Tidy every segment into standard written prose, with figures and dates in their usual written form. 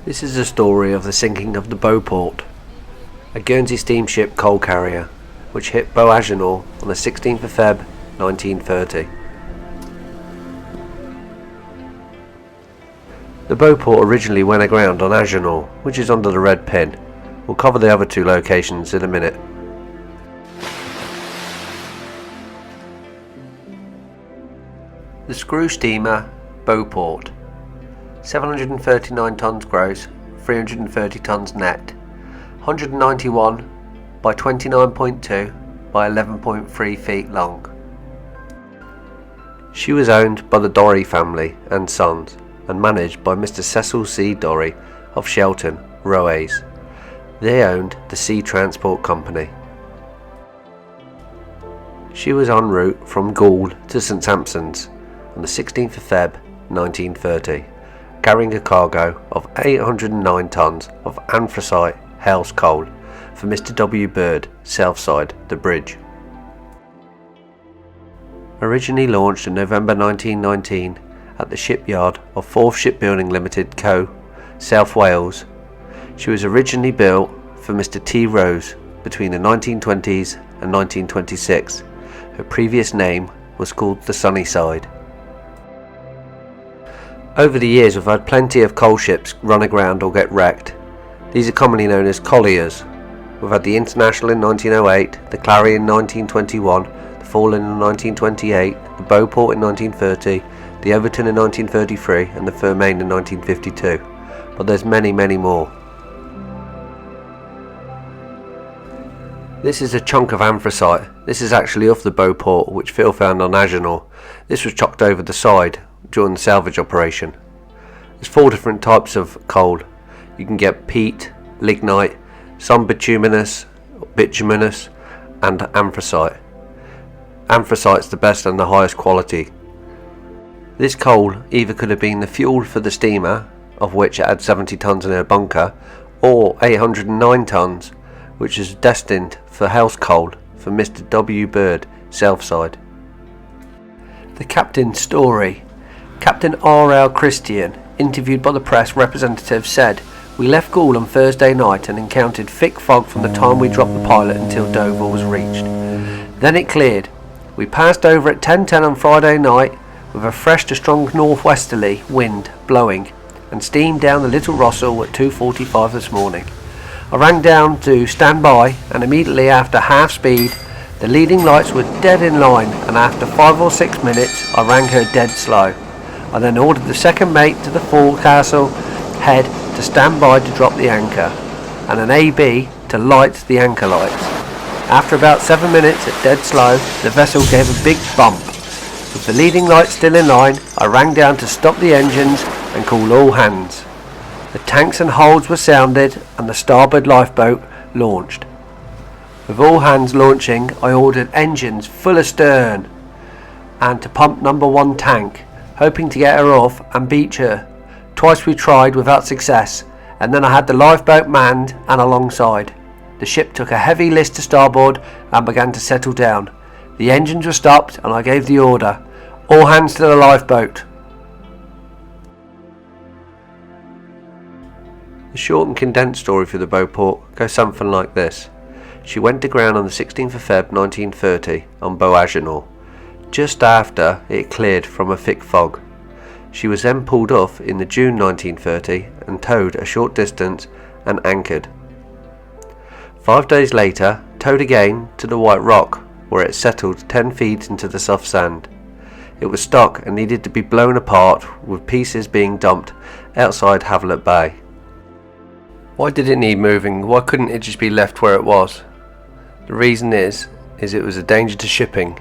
This is the story of the sinking of the Beauport, a Guernsey steamship coal carrier which hit Beauharnois on the 16th of Feb 1930. The Beauport originally went aground on Agenois, which is under the red pin. We'll cover the other two locations in a minute. The screw steamer Beauport, 739 tons gross, 330 tons net, 191 by 29.2 by 11.3 feet long. She was owned by the Dorry family and sons and managed by Mr. Cecil C. Dorry of Shelton, Roays. They owned the Sea Transport Company. She was en route from Gaul to St. Sampson's on the 16th of Feb 1930, carrying a cargo of 809 tons of anthracite house coal for Mr. W. Bird, Southside, the bridge. Originally launched in November 1919 at the shipyard of 4th Shipbuilding Limited Co., South Wales, she was originally built for Mr. T. Rose between the 1920s and 1926. Her previous name was called the Sunnyside. Over the years we've had plenty of coal ships run aground or get wrecked. These are commonly known as colliers. We've had the International in 1908, the Clarion in 1921, the Fallen in 1928, the Beauport in 1930, the Overton in 1933 and the Fermain in 1952. But there's many more. This is a chunk of anthracite. This is actually off the Beauport, which Phil found on Agenois. This was chucked over the side during the salvage operation. There's 4 different types of coal. You can get peat, lignite, some bituminous, and anthracite. Anthracite's the best and the highest quality. This coal either could have been the fuel for the steamer, of which it had 70 tons in her bunker, or 809 tons, which is destined for house coal for Mr. W. Bird, Southside. The captain's story. Captain R.L. Christian, interviewed by the press representative, said, "We left Gaul on Thursday night and encountered thick fog from the time we dropped the pilot until Dover was reached. Then it cleared. We passed over at 10:10 on Friday night with a fresh to strong northwesterly wind blowing and steamed down the Little Rossell at 2:45 this morning. I rang down to stand by, and immediately after half speed the leading lights were dead in line, and after 5 or 6 minutes I rang her dead slow. I then ordered the second mate to the forecastle head to stand by to drop the anchor, and an AB to light the anchor lights. After about 7 minutes at dead slow, the vessel gave a big bump. With the leading lights still in line, I rang down to stop the engines and call all hands. The tanks and holds were sounded and the starboard lifeboat launched. With all hands launching, I ordered engines full astern and to pump number 1 tank, hoping to get her off and beach her. Twice we tried without success, and then I had the lifeboat manned and alongside. The ship took a heavy list to starboard and began to settle down. The engines were stopped and I gave the order, all hands to the lifeboat." The short and condensed story for the Beauport goes something like this. She went to ground on the 16th of Feb 1930 on Beauharnois, just after it cleared from a thick fog. She was then pulled off in the June 1930 and towed a short distance and anchored. 5 days later, towed again to the White Rock, where it settled 10 feet into the soft sand. It was stuck and needed to be blown apart, with pieces being dumped outside Havelock Bay. Why did it need moving? Why couldn't it just be left where it was? The reason is it was a danger to shipping.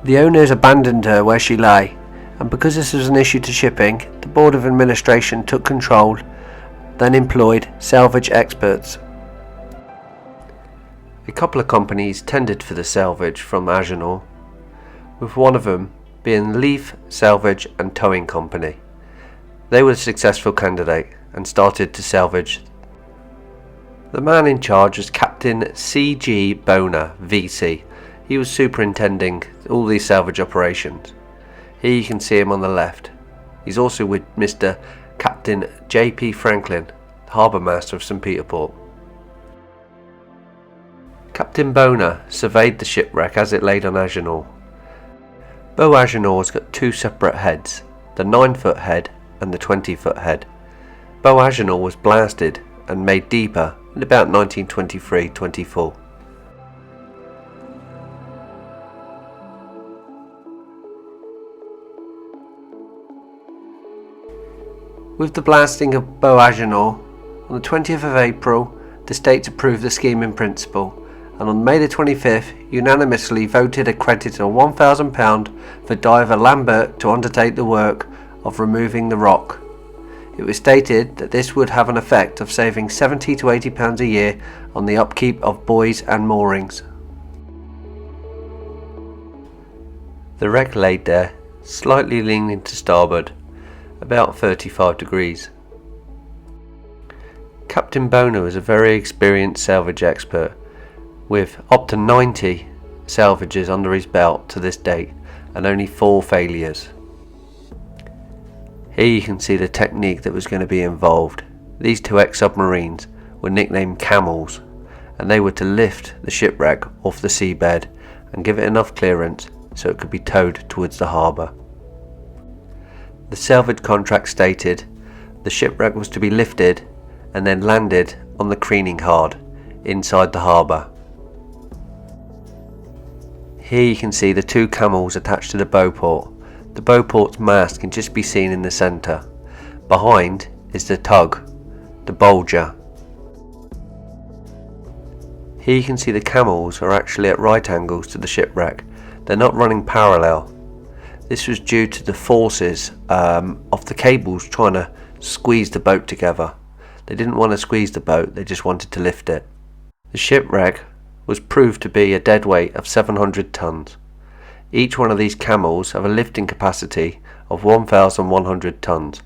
The owners abandoned her where she lay, and because this was an issue to shipping, the Board of Administration took control, then employed salvage experts. A couple of companies tendered for the salvage from Agenois, with one of them being Reef, Salvage and Towing Company. They were a successful candidate and started to salvage. The man in charge was Captain C.G. Boner, VC. He was superintending all these salvage operations. Here you can see him on the left. He's also with Mr. Captain J.P. Franklin, harbour master of St. Beauport. Captain Boner surveyed the shipwreck as it laid on Agenor. Beauhar's got two separate heads, the 9-foot head and the 20-foot head. Beauhar's was blasted and made deeper in about 1923-24. With the blasting of Beauhar's on the 20th of April, the States approved the scheme in principle, and on May the 25th unanimously voted a credit of £1,000 for diver Lambert to undertake the work of removing the rock. It was stated that this would have an effect of saving £70 to £80 a year on the upkeep of buoys and moorings. The wreck laid there, slightly leaning to starboard, about 35 degrees. Captain Boner was a very experienced salvage expert, with up to 90 salvages under his belt to this date and only 4 failures. Here you can see the technique that was going to be involved. These 2 ex-submarines were nicknamed Camels, and they were to lift the shipwreck off the seabed and give it enough clearance so it could be towed towards the harbour. The salvage contract stated the shipwreck was to be lifted and then landed on the Creening Hard inside the harbour. Here you can see the 2 camels attached to the Beauport. The Beauport's mast can just be seen in the centre. Behind is the tug, the Bulger. Here you can see the camels are actually at right angles to the shipwreck. They're not running parallel. This was due to the forces of the cables trying to squeeze the boat together. They didn't want to squeeze the boat, they just wanted to lift it. The shipwreck was proved to be a dead weight of 700 tons. Each one of these camels have a lifting capacity of 1,100 tons,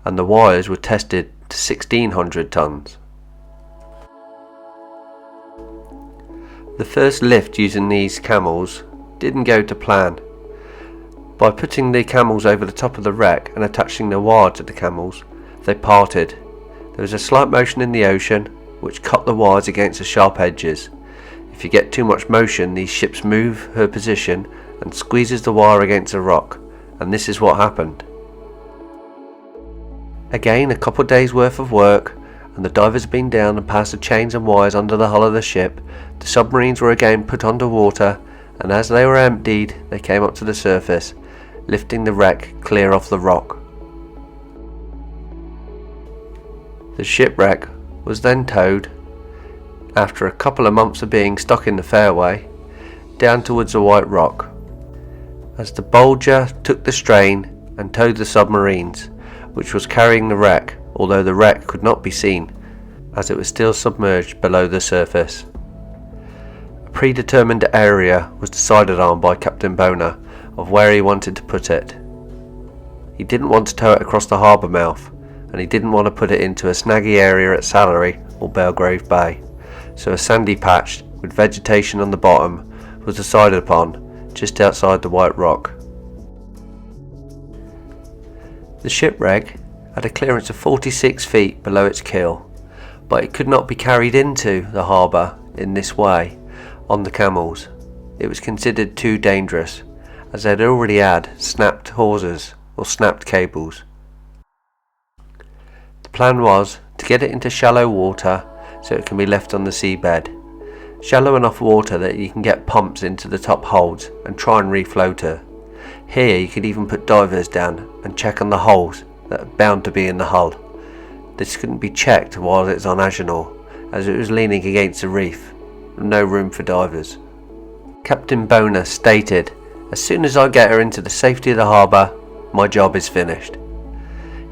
and the wires were tested to 1,600 tons. The first lift using these camels didn't go to plan. By putting the camels over the top of the wreck and attaching the wire to the camels, they parted. There was a slight motion in the ocean which cut the wires against the sharp edges. If you get too much motion, these ships move her position and squeezes the wire against the rock, and this is what happened. Again, a couple of days worth of work, and the divers had been down and passed the chains and wires under the hull of the ship. The submarines were again put under water, and as they were emptied, they came up to the surface, lifting the wreck clear off the rock. The shipwreck was then towed, after a couple of months of being stuck in the fairway, down towards the White Rock, as the Bulger took the strain and towed the submarines, which was carrying the wreck, although the wreck could not be seen as it was still submerged below the surface. A predetermined area was decided on by Captain Boner of where he wanted to put it. He didn't want to tow it across the harbour mouth, and he didn't want to put it into a snaggy area at Salary or Belgrave Bay, so a sandy patch with vegetation on the bottom was decided upon just outside the White Rock. The shipwreck had a clearance of 46 feet below its keel, but it could not be carried into the harbour in this way on the camels. It was considered too dangerous, as they had already had snapped hawsers or snapped cables. The plan was to get it into shallow water so it can be left on the seabed. Shallow enough water that you can get pumps into the top holds and try and refloat her. Here you could even put divers down and check on the holes that are bound to be in the hull. This couldn't be checked while it's on Agenor, as it was leaning against the reef, with no room for divers. Captain Boner stated, "As soon as I get her into the safety of the harbour, my job is finished."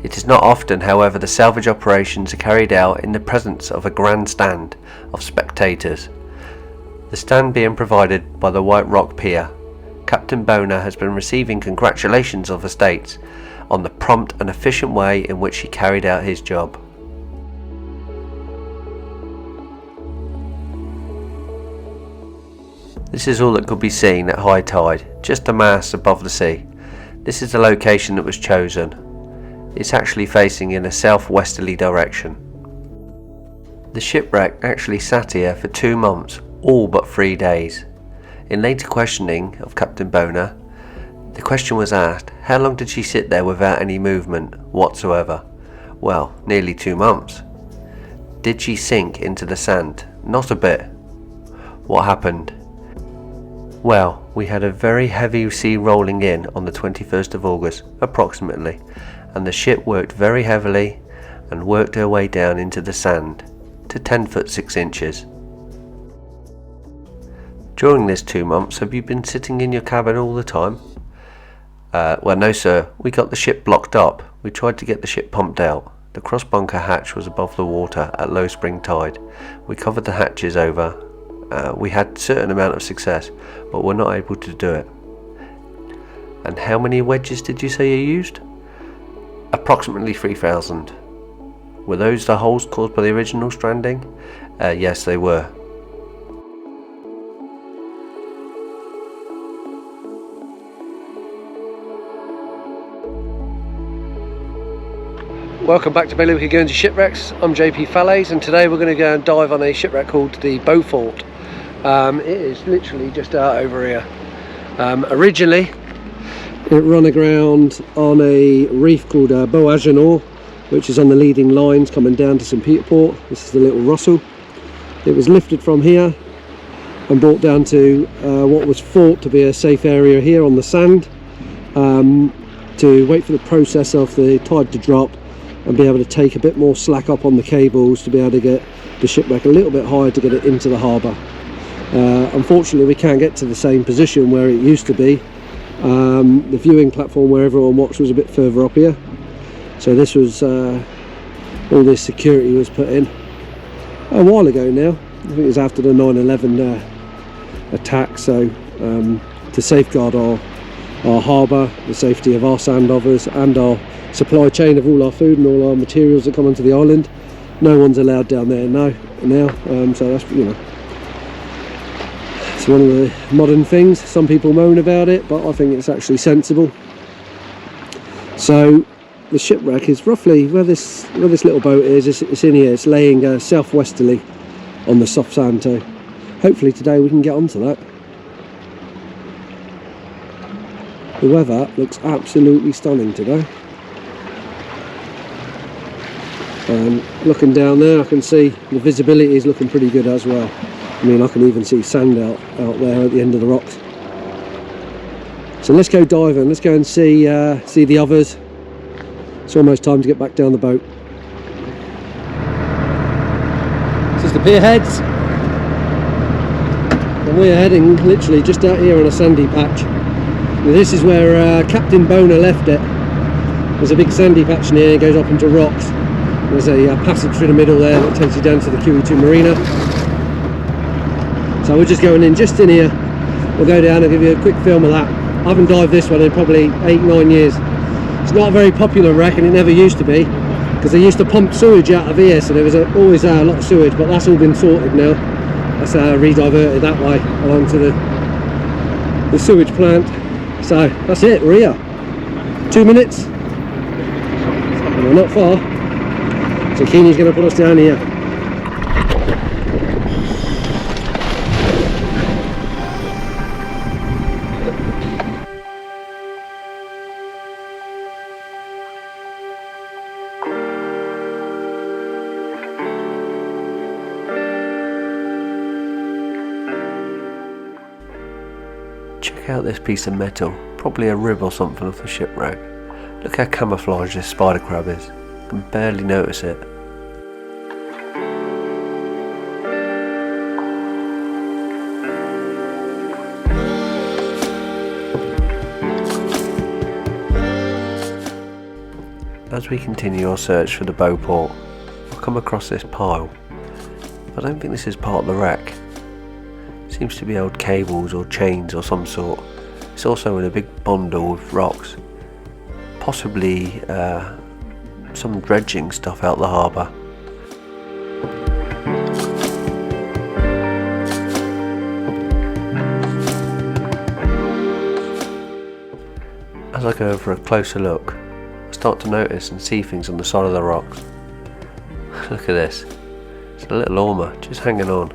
It is not often, however, the salvage operations are carried out in the presence of a grandstand of spectators. The stand being provided by the White Rock Pier. Captain Boner has been receiving congratulations of the States on the prompt and efficient way in which he carried out his job. This is all that could be seen at high tide, just a mass above the sea. This is the location that was chosen. It's actually facing in a southwesterly direction. The shipwreck actually sat here for 2 months, all but 3 days. In later questioning of Captain Boner, the question was asked, how long did she sit there without any movement whatsoever? Well, nearly 2 months. Did she sink into the sand? Not a bit. What happened? Well, we had a very heavy sea rolling in on the 21st of August, approximately, and the ship worked very heavily and worked her way down into the sand to 10 foot 6 inches. During this 2 months, have you been sitting in your cabin all the time? Well, no sir, we got the ship blocked up. We tried to get the ship pumped out. The cross bunker hatch was above the water at low spring tide. We covered the hatches over. We had a certain amount of success, but were not able to do it. And how many wedges did you say you used? Approximately 3,000. Were those the holes caused by the original stranding? Yes, they were. Welcome back to Bailiwick Guernsey Shipwrecks. I'm JP Fallais, and today we're going to go and dive on a shipwreck called the Beauport. It is literally just out over here. Originally it ran aground on a reef called Beauport, which is on the leading lines coming down to Beauport. This is the little Russell. It was lifted from here and brought down to what was thought to be a safe area here on the sand, to wait for the process of the tide to drop and be able to take a bit more slack up on the cables to be able to get the shipwreck a little bit higher to get it into the harbour. Unfortunately, we can't get to the same position where it used to be. The viewing platform where everyone watched was a bit further up here, so this was all this security was put in a while ago now. I think it was after the 9/11 attack, so to safeguard our harbour, the safety of our sand overs and our supply chain of all our food and all our materials that come onto the island. No one's allowed down there now, so that's, you know, it's one of the modern things. Some people moan about it, but I think it's actually sensible. So the shipwreck is roughly where this little boat is. It's in here. It's laying southwesterly on the soft sand, so hopefully today we can get onto that. The weather looks absolutely stunning today. Looking down there, I can see the visibility is looking pretty good as well. I mean, I can even see sand out there at the end of the rocks. So let's go diving. Let's go and see the others. It's almost time to get back down the boat. This is the pier heads, and we're heading literally just out here on a sandy patch. Now, this is where Captain Boner left it. There's a big sandy patch in here. It goes up into rocks. There's a passage through the middle there that takes you down to the QE2 Marina. So we're just going in just in here. We'll go down and give you a quick film of that. I haven't dived this one in probably 8-9 years. It's not a very popular wreck, and it never used to be, because they used to pump sewage out of here, so there was always a lot of sewage, but that's all been sorted now. That's re-diverted that way along to the sewage plant. So that's it, we're here. 2 minutes. We're not far. So Keeny's going to put us down here. Check out this piece of metal, probably a rib or something off the shipwreck. Look how camouflaged this spider crab is. I can barely notice it. As we continue our search for the Beauport, I'll come across this pile. I don't think this is part of the wreck. Seems to be old cables or chains or some sort. It's also in a big bundle of rocks. Possibly some dredging stuff out the harbour. As I go in for a closer look, I start to notice and see things on the side of the rocks. Look at this. It's a little ormer just hanging on.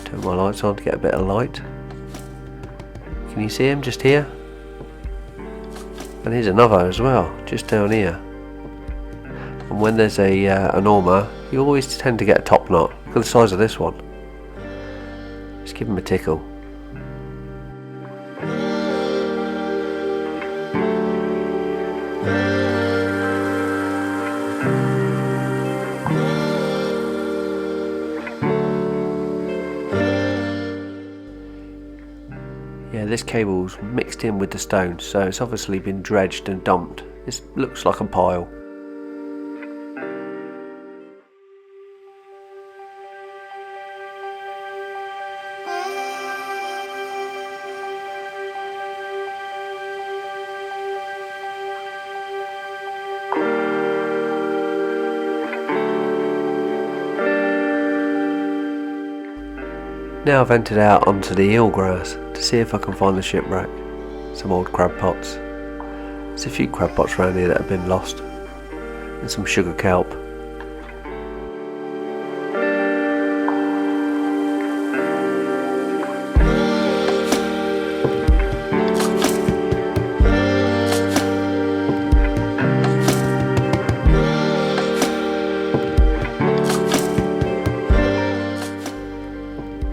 Turn my lights on to get a bit of light. Can you see him just here? And here's another as well, just down here. And when there's an ormer, you always tend to get a top knot. Look at the size of this one. Just give him a tickle. Yeah, this cable's mixed in with the stone, so it's obviously been dredged and dumped. This looks like a pile. Now I've entered out onto the eelgrass to see if I can find the shipwreck. Some old crab pots. There's a few crab pots around here that have been lost. And some sugar kelp.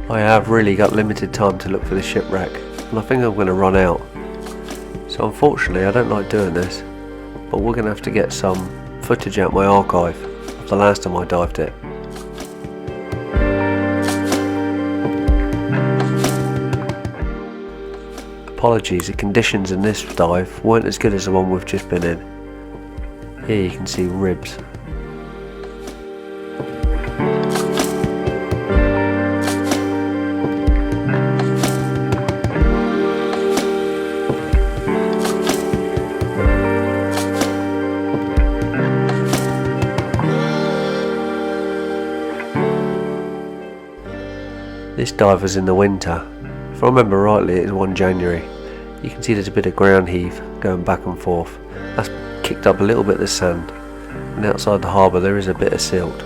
I have really got limited time to look for the shipwreck, and I think I'm going to run out. So unfortunately I don't like doing this, but we're going to have to get some footage out my archive of the last time I dived it. Apologies, the conditions in this dive weren't as good as the one we've just been in. Here you can see ribs. This dive was in the winter. If I remember rightly, it was 1 January. You can see there's a bit of ground heave going back and forth. That's kicked up a little bit of the sand. And outside the harbour there is a bit of silt.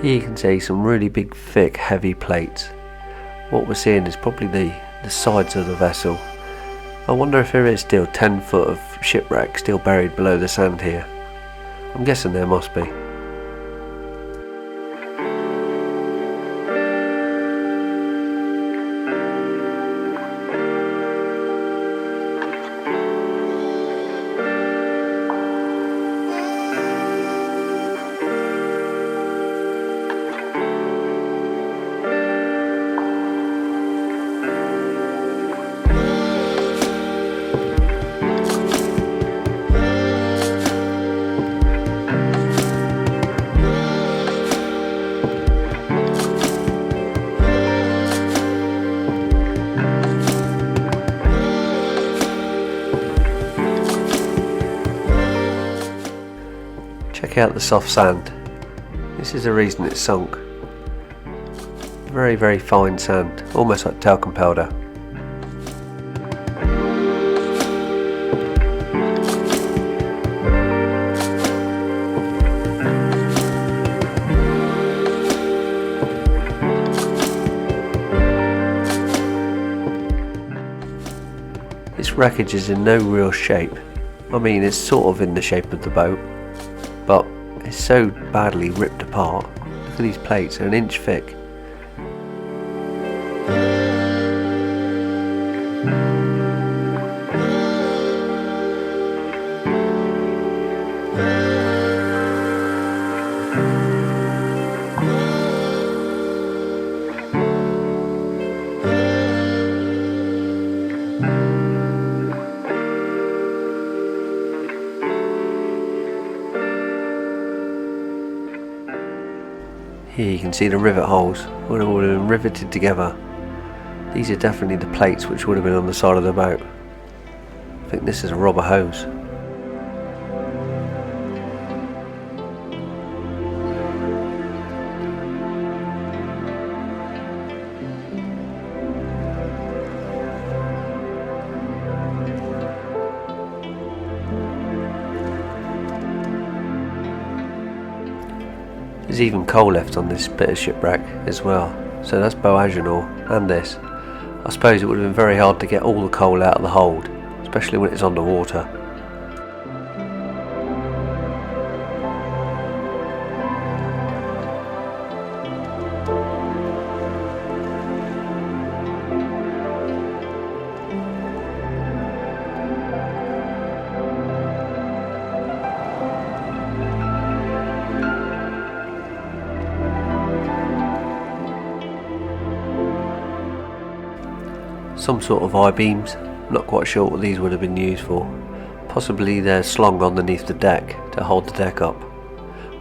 Here you can see some really big, thick, heavy plates. What we're seeing is probably the sides of the vessel. I wonder if there is still 10 foot of shipwreck still buried below the sand here. I'm guessing there must be. Check out the soft sand. This is the reason it's sunk. Very, very fine sand, almost like talcum powder. This wreckage is in no real shape. I mean, it's sort of in the shape of the boat, but it's so badly ripped apart. Look at these plates, they're 1 inch thick. Here you can see the rivet holes would have all been riveted together. These are definitely the plates which would have been on the side of the boat. I think this is a rubber hose. There's even coal left on this bit of shipwreck as well, so that's Beauport and this. I suppose it would have been very hard to get all the coal out of the hold, especially when it's underwater. Some sort of I-beams, not quite sure what these would have been used for. Possibly they're slung underneath the deck to hold the deck up.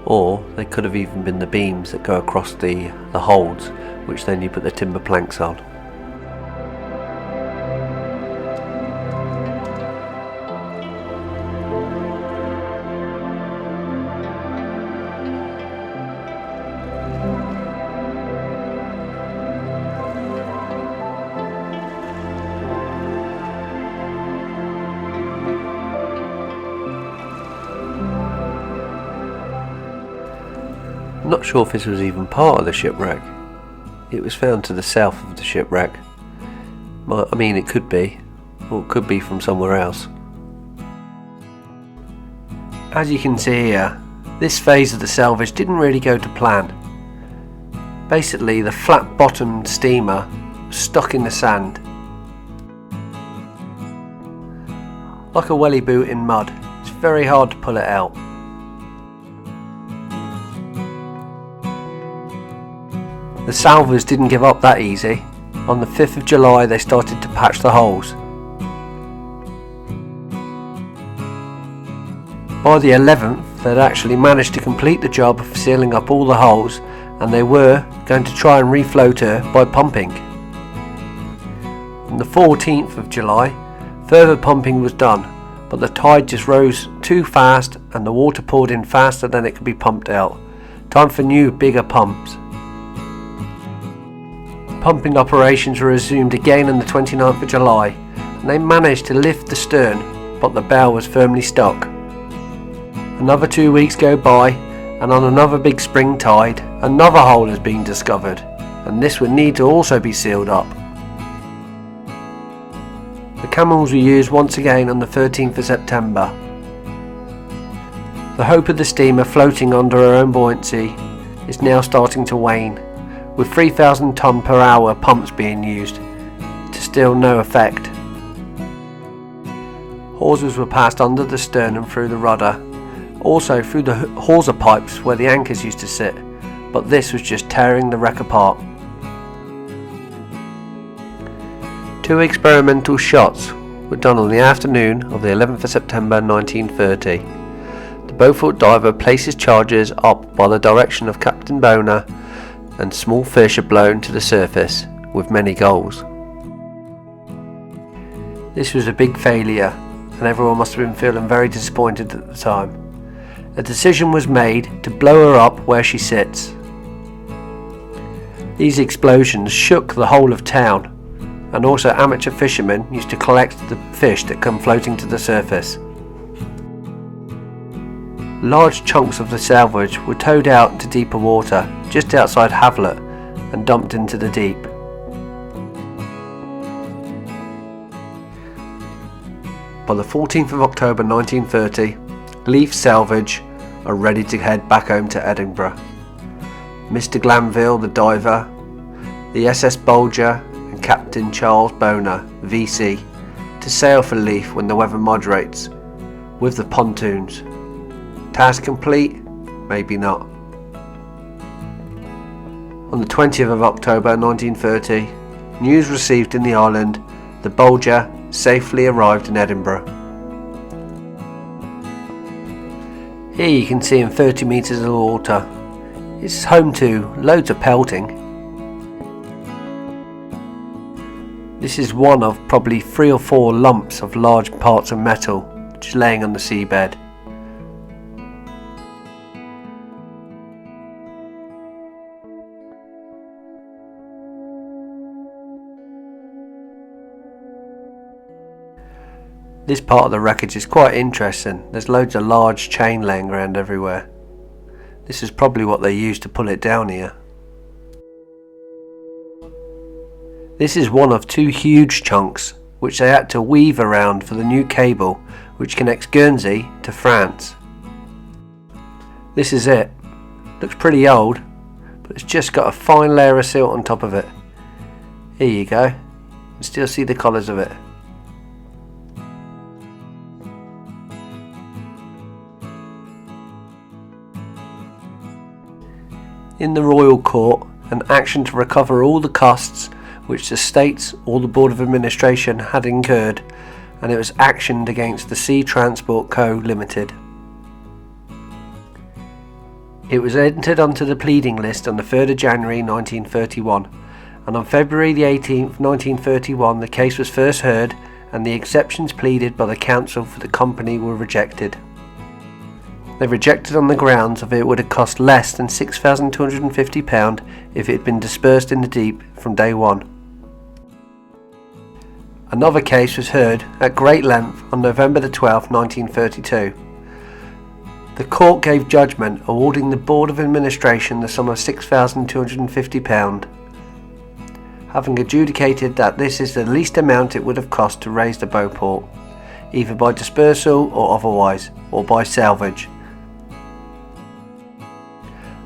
Or they could have even been the beams that go across the holds, which then you put the timber planks on. I'm not sure if this was even part of the shipwreck. It was found to the south of the shipwreck. I mean, it could be, or it could be from somewhere else. As you can see here, this phase of the salvage didn't really go to plan. Basically, the flat-bottomed steamer was stuck in the sand. Like a welly boot in mud, it's very hard to pull it out. The salvors didn't give up that easy. On the 5th of July they started to patch the holes. By the 11th they'd actually managed to complete the job of sealing up all the holes, and they were going to try and refloat her by pumping. On the 14th of July further pumping was done, but the tide just rose too fast and the water poured in faster than it could be pumped out. Time for new, bigger pumps. Pumping operations were resumed again on the 29th of July, and they managed to lift the stern, but the bow was firmly stuck. Another 2 weeks go by, and on another big spring tide, another hole has been discovered, and this would need to also be sealed up. The camels were used once again on the 13th of September. The hope of the steamer floating under her own buoyancy is now starting to wane, with 3,000 tonne per hour pumps being used, to still no effect. Hawsers were passed under the stern and through the rudder, also through the hawser pipes where the anchors used to sit, but this was just tearing the wreck apart. 2 experimental shots were done on the afternoon of the 11th of September 1930. The Beauport diver places charges up by the direction of Captain Boner, and small fish are blown to the surface, with many gulls. This was a big failure, and everyone must have been feeling very disappointed at the time. A decision was made to blow her up where she sits. These explosions shook the whole of town, and also amateur fishermen used to collect the fish that come floating to the surface. Large chunks of the salvage were towed out into deeper water, just outside Havelet, and dumped into the deep. By the 14th of October 1930, Leaf Salvage are ready to head back home to Edinburgh. Mr. Glanville, the diver, the SS Bulger and Captain Charles Boner, VC, to sail for Leaf when the weather moderates, with the pontoons. Task complete? Maybe not. On the 20th of October 1930, news received in the island, the Bulger safely arrived in Edinburgh. Here you can see in 30 metres of water. It's home to loads of pelting. This is one of probably 3 or 4 lumps of large parts of metal just laying on the seabed. This part of the wreckage is quite interesting. There's loads of large chain laying around everywhere. This is probably what they used to pull it down here. This is one of two huge chunks which they had to weave around for the new cable which connects Guernsey to France. This is it. Looks pretty old, but it's just got a fine layer of silt on top of it. Here you go. You can still see the colours of it. In the Royal Court, an action to recover all the costs which the States or the Board of Administration had incurred, and it was actioned against the Sea Transport Co. Limited. It was entered onto the pleading list on the 3rd of January 1931, and on February the 18th 1931 the case was first heard, and the exceptions pleaded by the counsel for the company were rejected. They rejected on the grounds of it would have cost less than £6,250 if it had been dispersed in the deep from day one. Another case was heard at great length on November the 12th 1932. The court gave judgment awarding the Board of Administration the sum of £6,250, having adjudicated that this is the least amount it would have cost to raise the Beauport, either by dispersal or otherwise, or by salvage.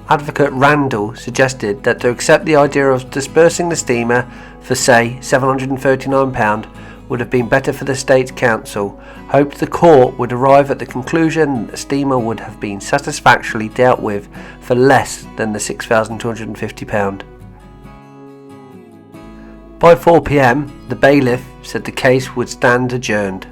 Advocate Randall suggested that to accept the idea of dispersing the steamer for, say, £739 would have been better for the State's Council, hoped the court would arrive at the conclusion that the steamer would have been satisfactorily dealt with for less than the £6,250. By 4 p.m, the bailiff said the case would stand adjourned.